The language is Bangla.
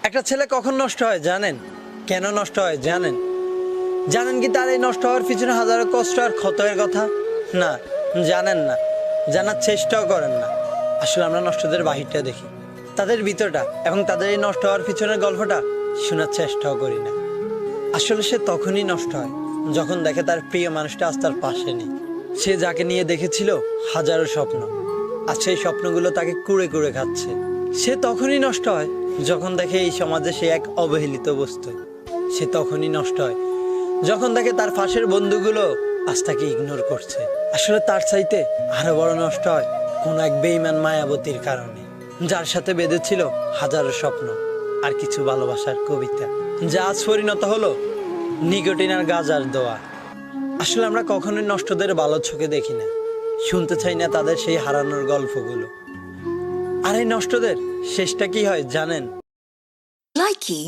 একটা ছেলে কখন নষ্ট হয় জানেন? কেন নষ্ট হয় জানেন? জানেন কি তার এই নষ্ট হওয়ার পিছনে হাজারো কষ্ট আর ক্ষতের কথা? না, জানেন না, জানার চেষ্টাও করেন না। আসলে আমরা নষ্টদের বাহিরটা দেখি, তাদের ভিতরটা, এবং তাদের এই নষ্ট হওয়ার পিছনের গল্পটা শোনার চেষ্টাও করি না। আসলে সে তখনই নষ্ট হয় যখন দেখে তার প্রিয় মানুষটা আজ তার পাশে নেই। সে যাকে নিয়ে দেখেছিল হাজারো স্বপ্ন, আর সেই স্বপ্নগুলো তাকে কুড়ে কুড়ে খাচ্ছে। সে তখনই নষ্ট হয় যখন দেখে এই সমাজে সে এক অবহেলিত বস্তু। সে তখনই নষ্ট হয় যখন দেখে তার পাশের বন্ধুগুলো আজ তাকে ইগনোর করছে। আসলে তার চাইতে আরো বড় নষ্ট হয় কোন এক বেঈমান মায়াবতীর কারণে, যার সাথে বেঁধেছিল হাজারো স্বপ্ন আর কিছু ভালোবাসার কবিতা, যা আজ পরিণত হলো নিকোটিন আর গাঁজার দোয়া। আসলে আমরা কখনোই নষ্টদের ভালো চোখে দেখি না, শুনতে চাই না তাদের সেই হারানোর গল্পগুলো। আর এই নষ্টদের শেষটা কি হয় জানেন? Likey